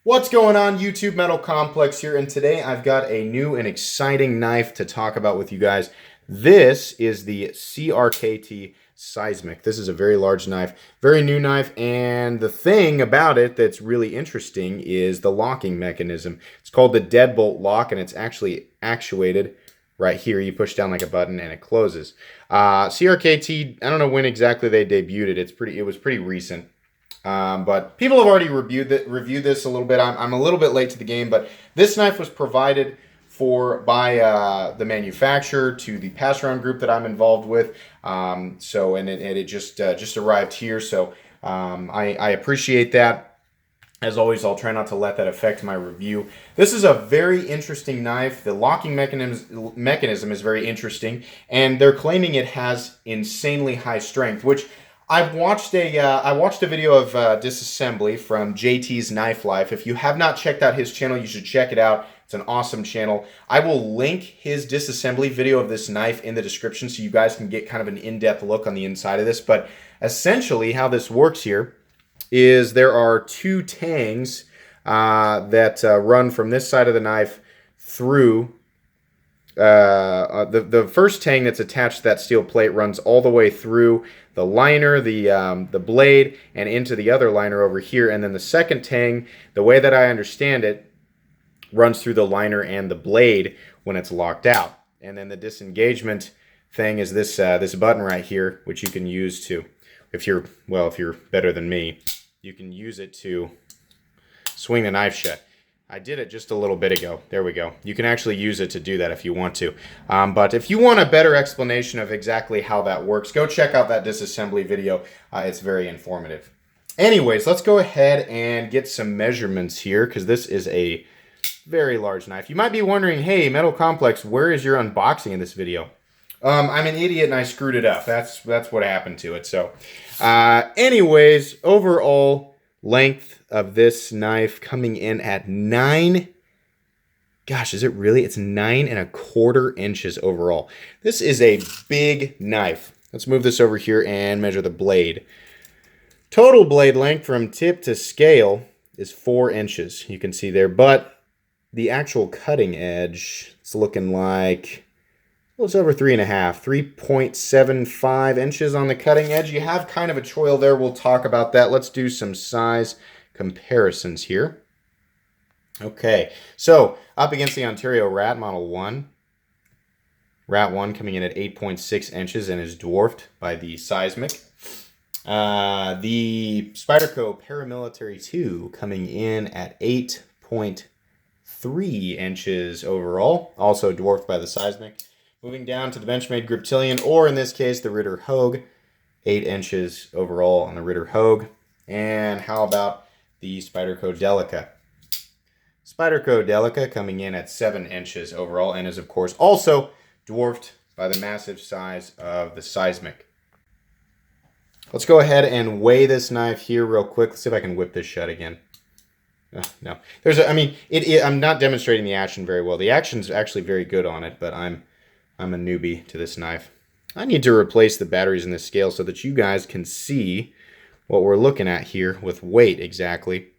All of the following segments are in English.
What's going on, YouTube? Metal Complex here, and today I've got a new and exciting knife to talk about with you guys. This is the CRKT Seismic. This is a very large knife, very new knife, and the thing about it that's really interesting is the locking mechanism. It's called the deadbolt lock, and it's actually actuated right here. You push down like a button and it closes. CRKT, I don't know when exactly they debuted it. It was pretty recent. But people have already reviewed this a little bit. I'm a little bit late to the game, but this knife was provided by the manufacturer to the pass-around group that I'm involved with. It just arrived here, so I appreciate that. As always, I'll try not to let that affect my review. This is a very interesting knife. The locking mechanism is very interesting, and they're claiming it has insanely high strength, which I watched a video of disassembly from JT's Knife Life. If you have not checked out his channel, you should check it out. It's an awesome channel. I will link his disassembly video of this knife in the description so you guys can get kind of an in-depth look on the inside of this. But essentially how this works here is there are two tangs that run from this side of the knife through. The first tang that's attached to that steel plate runs all the way through the liner, the blade, and into the other liner over here. And then the second tang, the way that I understand it, runs through the liner and the blade when it's locked out. And then the disengagement thing is this this button right here, which you can use to, if you're better than me, you can use it to swing the knife shut. I did it just a little bit ago. There we go. You can actually use it to do that if you want to. But if you want a better explanation of exactly how that works, go check out that disassembly video. It's very informative. Anyways, let's go ahead and get some measurements here because this is a very large knife. You might be wondering, hey, Metal Complex, where is your unboxing in this video? I'm an idiot and I screwed it up. That's what happened to it. So, anyways, overall length of this knife coming in at 9. Gosh, is it really? It's 9¼ inches overall. This is a big knife. Let's move this over here and measure the blade. Total blade length from tip to scale is 4 inches. You can see there, but the actual cutting edge, it's looking like, well, it's over 3.5, 3.75 inches on the cutting edge. You have kind of a choil there. We'll talk about that. Let's do some size comparisons here. Okay, so up against the Ontario Rat Model 1. Rat 1 coming in at 8.6 inches and is dwarfed by the Seismic. The Spyderco Paramilitary 2 coming in at 8.3 inches overall, also dwarfed by the Seismic. Moving down to the Benchmade Griptilian, or in this case, the Ritter Hogue, 8 inches overall on the Ritter Hogue. And how about the Spyderco Delica? Spyderco Delica coming in at 7 inches overall and is, of course, also dwarfed by the massive size of the Seismic. Let's go ahead and weigh this knife here real quick. Let's see if I can whip this shut again. No. I'm not demonstrating the action very well. The action's actually very good on it, but I'm a newbie to this knife. I need to replace the batteries in this scale so that you guys can see what we're looking at here with weight exactly.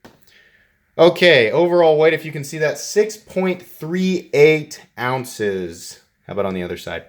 Okay, overall weight, if you can see that, 6.38 ounces. How about on the other side?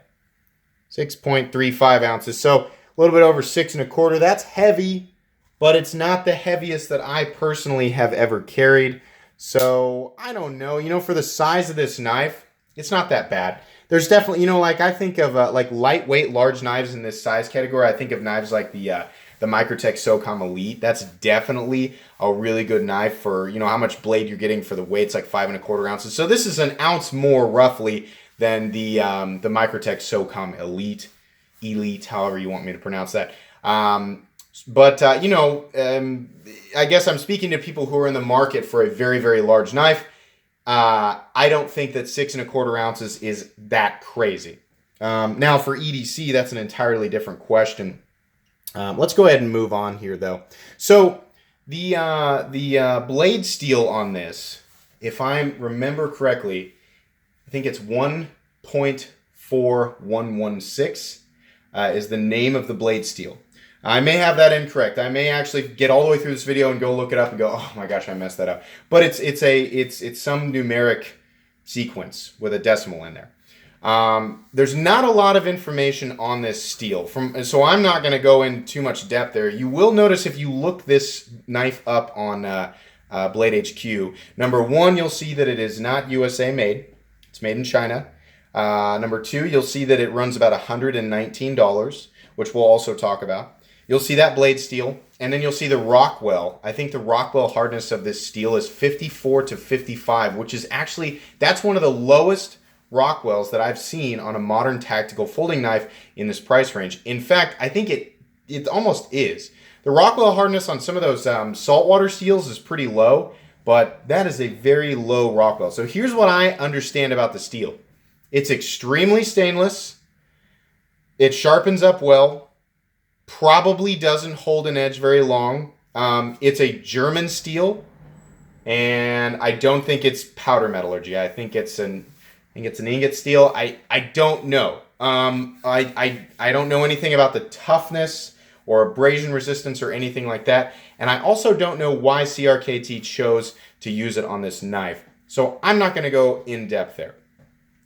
6.35 ounces. So a little bit over 6.25. That's heavy, but it's not the heaviest that I personally have ever carried. So I don't know. You know, for the size of this knife, it's not that bad. There's definitely, you know, like I think of like lightweight large knives in this size category. I think of knives like the Microtech SOCOM Elite. That's definitely a really good knife for, you know, how much blade you're getting for the weight. It's like 5.25 ounces. So this is an ounce more roughly than the Microtech SOCOM Elite, however you want me to pronounce that. I guess I'm speaking to people who are in the market for a very, very large knife. I don't think that 6.25 ounces is that crazy. Now for EDC, that's an entirely different question. Let's go ahead and move on here, though. So the blade steel on this, if I remember correctly, I think it's 1.4116 is the name of the blade steel. I may have that incorrect. I may actually get all the way through this video and go look it up and go, oh my gosh, I messed that up. But it's some numeric sequence with a decimal in there. There's not a lot of information on this steel, so I'm not going to go in too much depth there. You will notice if you look this knife up on Blade HQ, number one, you'll see that it is not USA made. It's made in China. Number two, you'll see that it runs about $119, which we'll also talk about. You'll see that blade steel, and then you'll see the Rockwell. I think the Rockwell hardness of this steel is 54 to 55, which is actually, that's one of the lowest Rockwells that I've seen on a modern tactical folding knife in this price range. In fact, I think it almost is. The Rockwell hardness on some of those saltwater steels is pretty low, but that is a very low Rockwell. So here's what I understand about the steel. It's extremely stainless. It sharpens up well. Probably doesn't hold an edge very long. It's a German steel, and I don't think it's powder metallurgy. I think it's an ingot steel. I don't know. I don't know anything about the toughness or abrasion resistance or anything like that. And I also don't know why CRKT chose to use it on this knife. So I'm not going to go in depth there.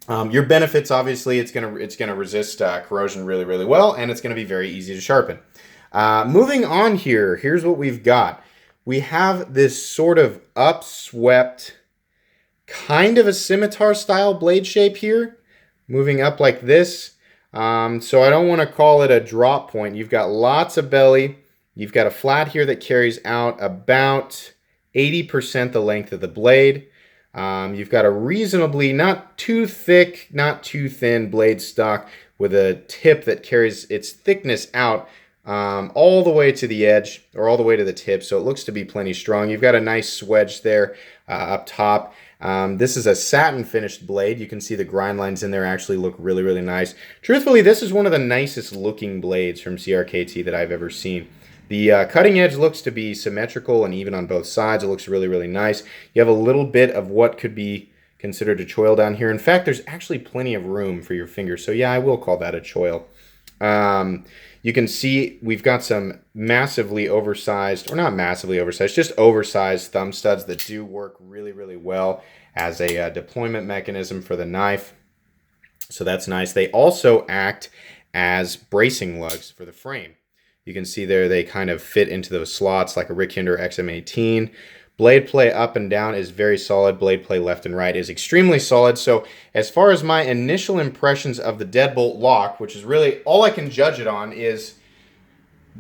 Your benefits, obviously, it's gonna resist corrosion really, really well, and it's gonna be very easy to sharpen. Moving on here, here's what we've got. We have this sort of upswept, kind of a scimitar style blade shape here, moving up like this. So I don't want to call it a drop point. You've got lots of belly. You've got a flat here that carries out about 80% the length of the blade. You've got a reasonably, not too thick, not too thin blade stock with a tip that carries its thickness out all the way to the edge or all the way to the tip. So it looks to be plenty strong. You've got a nice swedge there up top. This is a satin finished blade. You can see the grind lines in there actually look really, really nice. Truthfully, this is one of the nicest looking blades from CRKT that I've ever seen. The cutting edge looks to be symmetrical and even on both sides. It looks really, really nice. You have a little bit of what could be considered a choil down here. In fact, there's actually plenty of room for your fingers. So yeah, I will call that a choil. You can see we've got some massively oversized, or not massively oversized, just oversized thumb studs that do work really, really well as a deployment mechanism for the knife. So that's nice. They also act as bracing lugs for the frame. You can see there they kind of fit into those slots like a Rick Hinder XM18. Blade play up and down is very solid. Blade play left and right is extremely solid. So as far as my initial impressions of the deadbolt lock, which is really all I can judge it on, is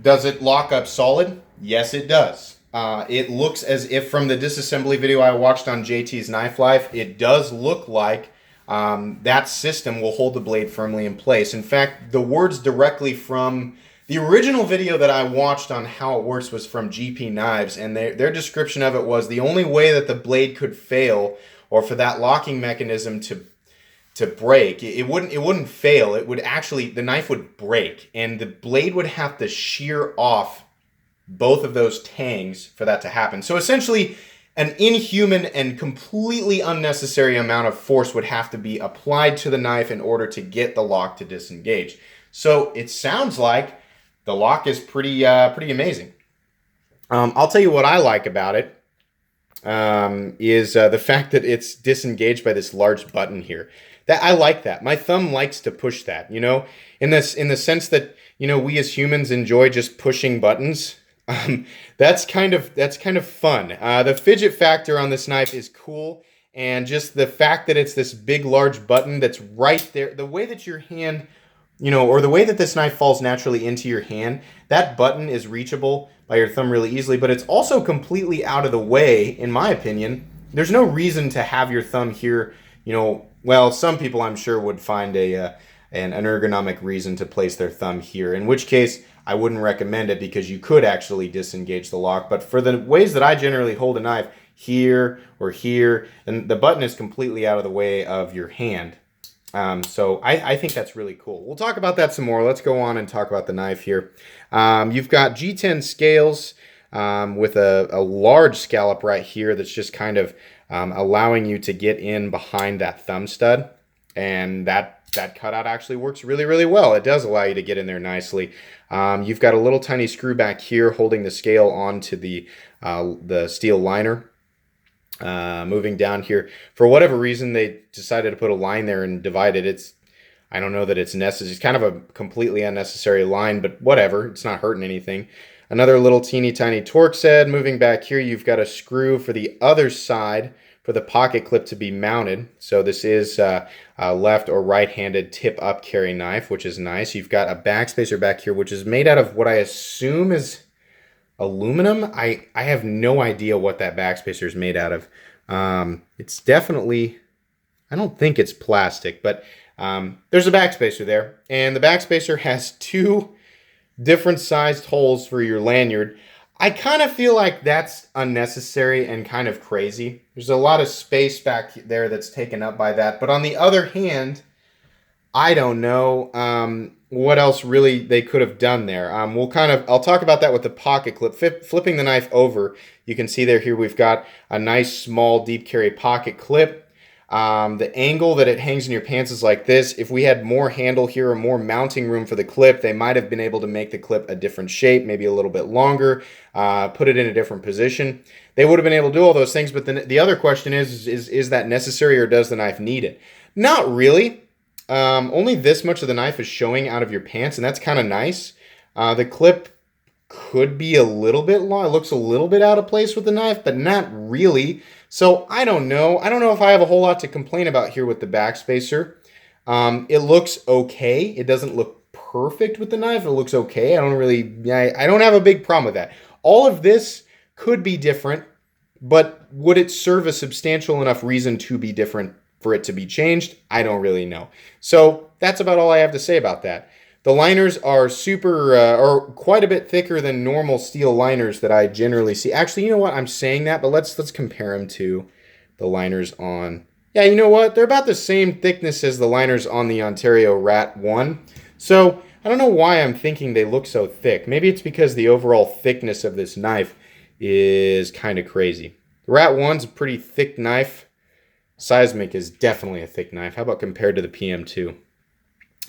does it lock up solid? Yes, it does. It looks as if from the disassembly video I watched on JT's Knife Life, it does look like that system will hold the blade firmly in place. In fact, the words directly from the original video that I watched on how it works was from GP Knives, and their description of it was the only way that the blade could fail, or for that locking mechanism to break, it wouldn't fail. It would actually, the knife would break, and the blade would have to shear off both of those tangs for that to happen. So essentially, an inhuman and completely unnecessary amount of force would have to be applied to the knife in order to get the lock to disengage. So it sounds like the lock is pretty amazing. I'll tell you what I like about it is the fact that it's disengaged by this large button here. That I like that. My thumb likes to push that, you know, in the sense that, you know, we as humans enjoy just pushing buttons. That's kind of fun. The fidget factor on this knife is cool, and just the fact that it's this big large button that's right there, the way that your hand, you know, or the way that this knife falls naturally into your hand, that button is reachable by your thumb really easily, but it's also completely out of the way, in my opinion. There's no reason to have your thumb here, you know. Well, some people I'm sure would find an ergonomic reason to place their thumb here, in which case I wouldn't recommend it because you could actually disengage the lock. But for the ways that I generally hold a knife, here or here, and the button is completely out of the way of your hand. So I think that's really cool. We'll talk about that some more. Let's go on and talk about the knife here. You've got G10 scales with a large scallop right here that's just kind of allowing you to get in behind that thumb stud. And that that cutout actually works really, really well. It does allow you to get in there nicely. You've got a little tiny screw back here holding the scale onto the steel liner. Moving down here, for whatever reason, they decided to put a line there and divide it. I don't know that it's necessary. It's kind of a completely unnecessary line, but whatever. It's not hurting anything. Another little teeny tiny Torx head. Moving back here, you've got a screw for the other side for the pocket clip to be mounted. So this is a left or right-handed tip-up carry knife, which is nice. You've got a backspacer back here, which is made out of what I assume is aluminum. I have no idea what that backspacer is made out of. It's definitely, I don't think it's plastic, but there's a backspacer there, and the backspacer has 2 different sized holes for your lanyard. I kind of feel like that's unnecessary and kind of crazy. There's a lot of space back there that's taken up by that, but on the other hand, I don't know what else really they could have done there. I'll talk about that with the pocket clip. Flipping the knife over, you can see here we've got a nice small deep carry pocket clip. The angle that it hangs in your pants is like this. If we had more handle here or more mounting room for the clip, they might have been able to make the clip a different shape, maybe a little bit longer, put it in a different position. They would have been able to do all those things, but the other question is that necessary, or does the knife need it? Not really. Only this much of the knife is showing out of your pants, and that's kind of nice. The clip could be a little bit long. It looks a little bit out of place with the knife, but not really. So I don't know. I don't know if I have a whole lot to complain about here with the backspacer. It looks okay. It doesn't look perfect with the knife. It looks okay. I don't have a big problem with that. All of this could be different, but would it serve a substantial enough reason to be different for it to be changed? I don't really know. So that's about all I have to say about that. The liners are or quite a bit thicker than normal steel liners that I generally see. Actually, you know what? I'm saying that, but let's compare them to the liners on. Yeah, you know what? They're about the same thickness as the liners on the Ontario Rat 1. So I don't know why I'm thinking they look so thick. Maybe it's because the overall thickness of this knife is kind of crazy. The Rat 1's a pretty thick knife. Seismic is definitely a thick knife. How about compared to the PM2?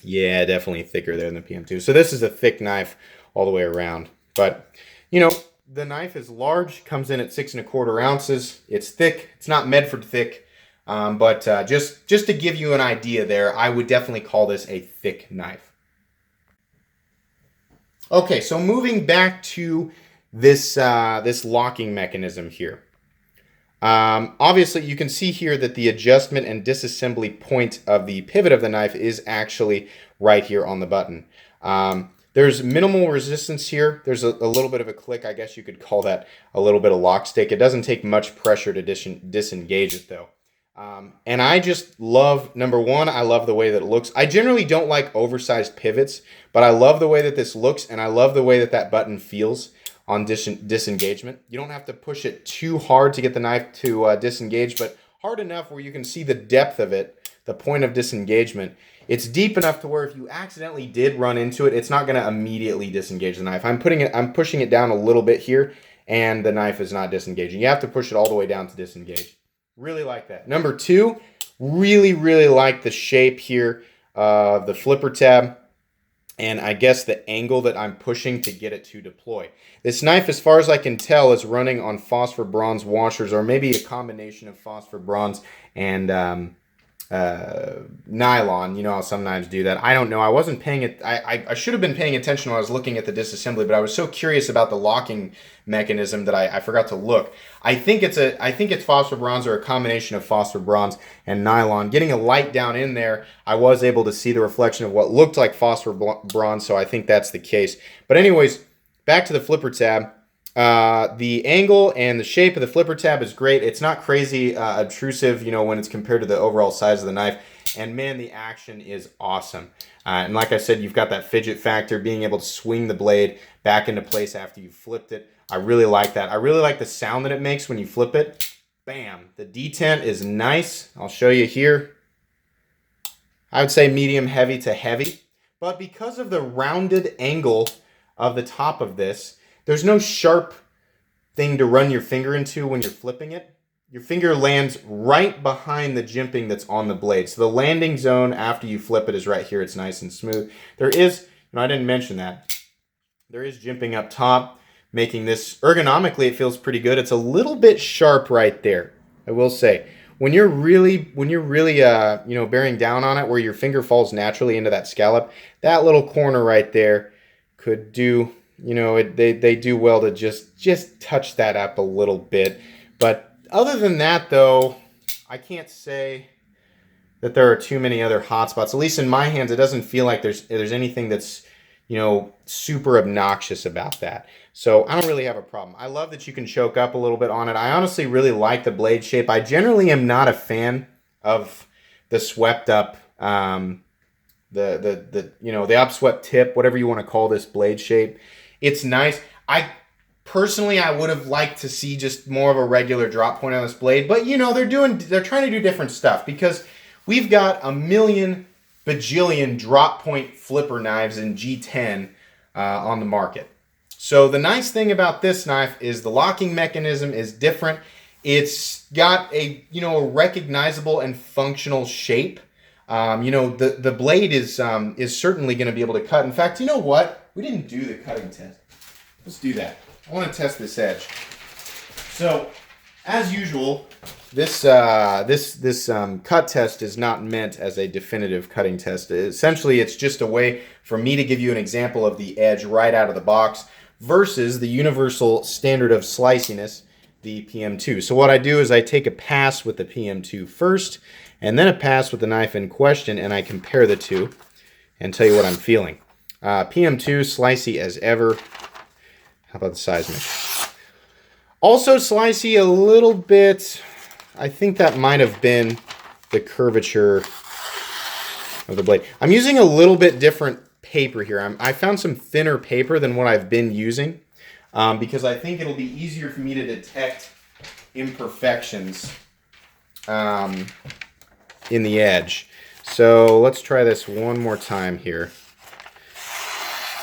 Yeah, definitely thicker there than the PM2. So this is a thick knife all the way around. But, you know, the knife is large, comes in at 6 1/4 ounces. It's thick. It's not Medford thick. But just to give you an idea there, I would definitely call this a thick knife. Okay, so moving back to this locking mechanism here. Obviously, you can see here that the adjustment and disassembly point of the pivot of the knife is actually right here on the button. There's minimal resistance here. There's a little bit of a click. I guess you could call that a little bit of lock stick. It doesn't take much pressure to disengage it, though. And I just love, number one, I love the way that it looks. I generally don't like oversized pivots, but I love the way that this looks, and I love the way that that button feels on disengagement. You don't have to push it too hard to get the knife to disengage, but hard enough where you can see the depth of it, the point of disengagement. It's deep enough to where if you accidentally did run into it, it's not going to immediately disengage the knife. I'm pushing it down a little bit here, and the knife is not disengaging. You have to push it all the way down to disengage. Really like that. Number two, really like the shape here of the flipper tab, and I guess the angle that I'm pushing to get it to deploy. This knife, as far as I can tell, is running on phosphor bronze washers, or maybe a combination of phosphor bronze and nylon. You know how some knives do that. I don't know. I wasn't paying it. I should have been paying attention when I was looking at the disassembly, but I was so curious about the locking mechanism that I forgot to look. I think it's phosphor bronze, or a combination of phosphor bronze and nylon. Getting a light down in there, I was able to see the reflection of what looked like phosphor bronze, so I think that's the case. But anyways, back to the flipper tab. The angle and the shape of the flipper tab is great. It's not crazy obtrusive, you know, when it's compared to the overall size of the knife. And man, the action is awesome. And like I said, you've got that fidget factor, being able to swing the blade back into place after you've flipped it. I really like that. I really like the sound that it makes when you flip it. Bam. The detent is nice. I'll show you here. I would say medium heavy to heavy. But because of the rounded angle of the top of this, there's no sharp thing to run your finger into when you're flipping it. your finger lands right behind the jimping that's on the blade. So the landing zone after you flip it is right here. It's nice and smooth. There is, I didn't mention that, there is jimping up top, making this ergonomically, it feels pretty good. It's a little bit sharp right there, I will say. When you're really bearing down on it, where your finger falls naturally into that scallop, that little corner right there could do, they do well to just touch that up a little bit. But other than that, though, I can't say that there are too many other hot spots. At least in my hands, it doesn't feel like there's anything that's, super obnoxious about that. So I don't really have a problem. I love that you can choke up a little bit on it. I honestly really like the blade shape. I generally am not a fan of the swept up, the upswept tip, whatever you want to call this blade shape. It's nice. Personally, I would have liked to see just more of a regular drop point on this blade, but they're trying to do different stuff, because we've got a million bajillion drop point flipper knives in G10 on the market. So the nice thing about this knife is the locking mechanism is different. It's got a recognizable and functional shape. The blade is certainly going to be able to cut. In fact, you know what? We didn't do the cutting test. Let's do that. I want to test this edge. So, as usual, this cut test is not meant as a definitive cutting test. Essentially, it's just a way for me to give you an example of the edge right out of the box versus the universal standard of sliciness, the PM2. So what I do is I take a pass with the PM2 first, and then a pass with the knife in question, and I compare the two and tell you what I'm feeling. PM2, slicey as ever. How about the Seismic? Also slicey a little bit. I think that might have been the curvature of the blade. I'm using a little bit different paper here. I found some thinner paper than what I've been using because I think it'll be easier for me to detect imperfections in the edge. So let's try this one more time here.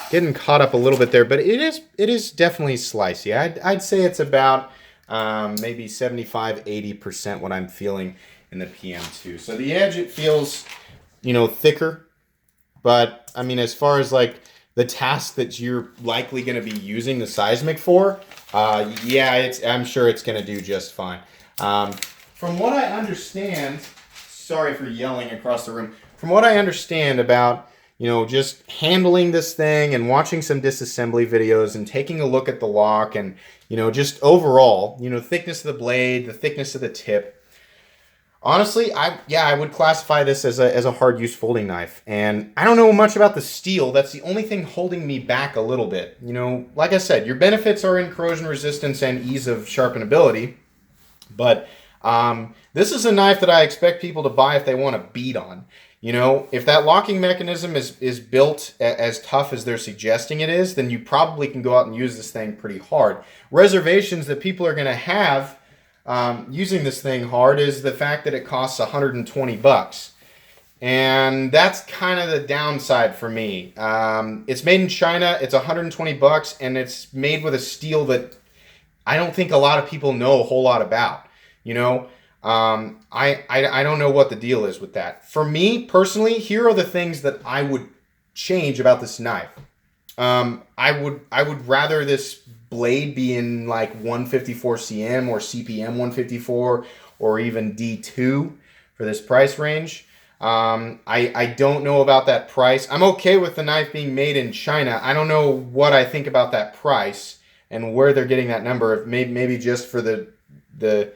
Getting caught up a little bit there, but it is definitely slicey. I'd say it's about maybe 75-80% what I'm feeling in the PM2. So the edge, it feels thicker, but I mean, as far as like the task that you're likely going to be using the Seismic for, I'm sure it's going to do just fine. From what I understand, sorry for yelling across the room. From what I understand about just handling this thing and watching some disassembly videos and taking a look at the lock and, just overall, thickness of the blade, the thickness of the tip. Honestly, I would classify this as a hard use folding knife. And I don't know much about the steel. That's the only thing holding me back a little bit. Like I said, your benefits are in corrosion resistance and ease of sharpenability. But this is a knife that I expect people to buy if they want to beat on. If that locking mechanism is built as tough as they're suggesting it is, then you probably can go out and use this thing pretty hard. Reservations that people are going to have using this thing hard is the fact that it costs $120. And that's kind of the downside for me. It's made in China, it's $120, and it's made with a steel that I don't think a lot of people know a whole lot about. I don't know what the deal is with that. For me, personally, here are the things that I would change about this knife. I would rather this blade be in like 154 cm or CPM 154 or even D2 for this price range. I don't know about that price. I'm okay with the knife being made in China. I don't know what I think about that price and where they're getting that number. Maybe just for the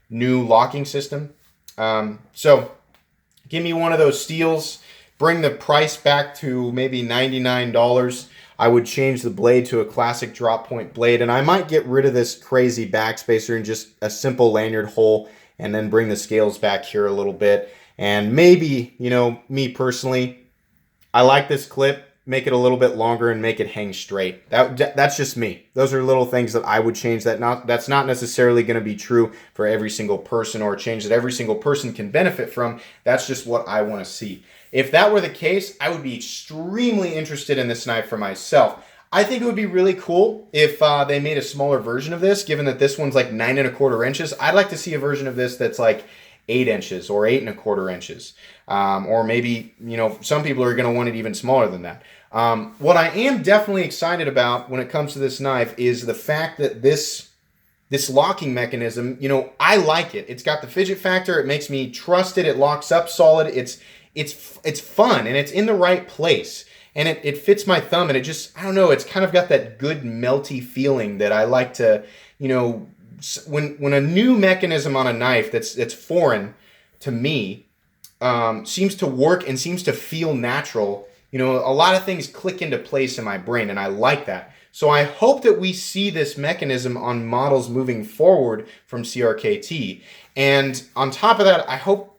new locking system. So give me one of those steels, bring the price back to maybe $99. I would change the blade to a classic drop point blade, and I might get rid of this crazy backspacer and just a simple lanyard hole, and then bring the scales back here a little bit. And maybe, me personally, I like this clip, make it a little bit longer and make it hang straight. That's just me. Those are little things that I would change. That's not necessarily going to be true for every single person, or a change that every single person can benefit from. That's just what I want to see. If that were the case, I would be extremely interested in this knife for myself. I think it would be really cool if they made a smaller version of this, given that this one's like 9¼ inches. I'd like to see a version of this that's like 8 inches or 8¼ inches. Or maybe, you know, some people are going to want it even smaller than that. What I am definitely excited about when it comes to this knife is the fact that this locking mechanism, you know, I like it. It's got the fidget factor. It makes me trust it. It locks up solid. It's fun and it's in the right place. And it fits my thumb, and it just, I don't know, it's kind of got that good melty feeling that I like to, you know, when a new mechanism on a knife that's foreign to me seems to work and seems to feel natural, you know, a lot of things click into place in my brain, and I like that. So I hope that we see this mechanism on models moving forward from CRKT. And on top of that, I hope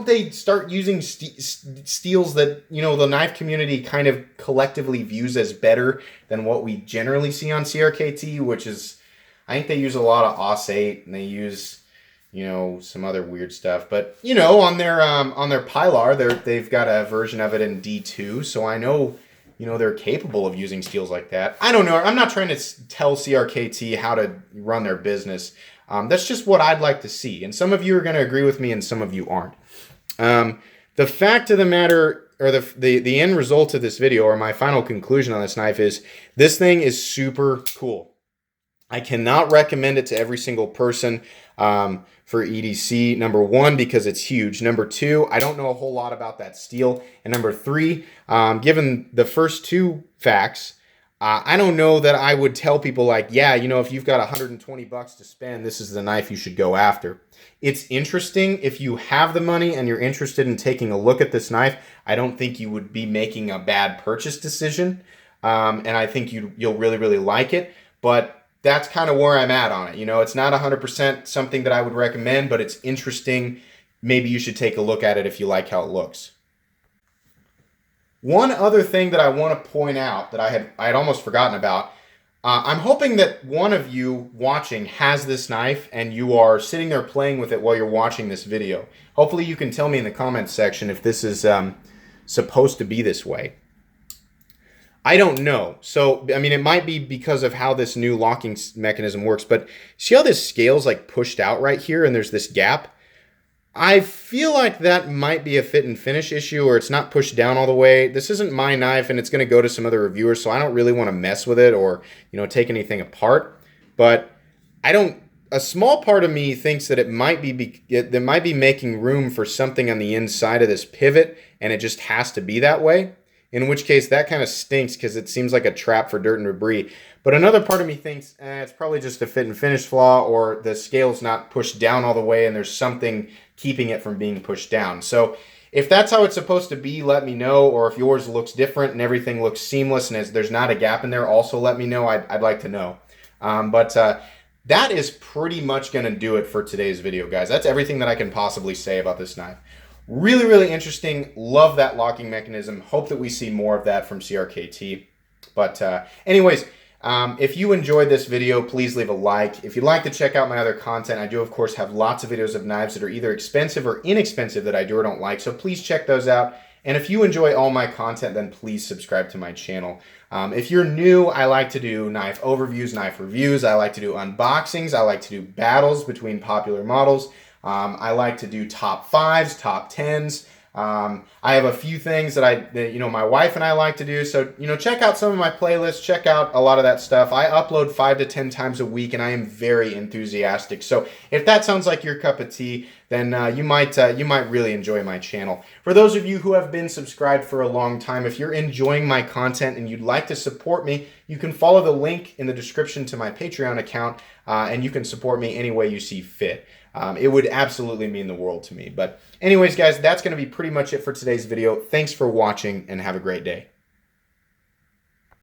they start using steels that, you know, the knife community kind of collectively views as better than what we generally see on CRKT, which is, I think they use a lot of AUS-8 and they use, you know, some other weird stuff. But, you know, on their Pilar, they've got a version of it in D2, so I know, you know, they're capable of using steels like that. I don't know. I'm not trying to tell CRKT how to run their business. That's just what I'd like to see. And some of you are going to agree with me and some of you aren't. The fact of the matter, or the end result of this video, or my final conclusion on this knife is, this thing is super cool. I cannot recommend it to every single person for EDC. Number one, because it's huge. Number two, I don't know a whole lot about that steel. And number three, given the first two facts, I don't know that I would tell people like, yeah, you know, if you've got $120 to spend, this is the knife you should go after. It's interesting. If you have the money and you're interested in taking a look at this knife, I don't think you would be making a bad purchase decision. And I think you'll really, really like it. But that's kind of where I'm at on it. You know, it's not 100% something that I would recommend, but it's interesting. Maybe you should take a look at it if you like how it looks. One other thing that I want to point out that I had almost forgotten about, I'm hoping that one of you watching has this knife and you are sitting there playing with it while you're watching this video. Hopefully you can tell me in the comments section if this is supposed to be this way. I don't know. So, I mean, it might be because of how this new locking mechanism works, but see how this scale's like pushed out right here and there's this gap? I feel like that might be a fit and finish issue, or it's not pushed down all the way. This isn't my knife and it's going to go to some other reviewers, so I don't really want to mess with it or, you know, take anything apart. But a small part of me thinks that it might be making room for something on the inside of this pivot and it just has to be that way. In which case that kind of stinks because it seems like a trap for dirt and debris. But another part of me thinks it's probably just a fit and finish flaw, or the scale's not pushed down all the way and there's something keeping it from being pushed down. So if that's how it's supposed to be, let me know. Or if yours looks different and everything looks seamless and there's not a gap in there, also let me know. I'd like to know. But that is pretty much going to do it for today's video, guys. That's everything that I can possibly say about this knife. Really, really interesting. Love that locking mechanism. Hope that we see more of that from CRKT. But anyways, if you enjoyed this video, please leave a like. If you'd like to check out my other content, I do, of course, have lots of videos of knives that are either expensive or inexpensive that I do or don't like. So please check those out. And if you enjoy all my content, then please subscribe to my channel. If you're new, I like to do knife overviews, knife reviews. I like to do unboxings. I like to do battles between popular models. I like to do top 5s, top 10s. I have a few things that you know, my wife and I like to do. So, you know, check out some of my playlists, check out a lot of that stuff. I upload 5 to 10 times a week and I am very enthusiastic. So if that sounds like your cup of tea, then you might really enjoy my channel. For those of you who have been subscribed for a long time, if you're enjoying my content and you'd like to support me, you can follow the link in the description to my Patreon account and you can support me any way you see fit. It would absolutely mean the world to me. But anyways, guys, that's going to be pretty much it for today's video. Thanks for watching and have a great day.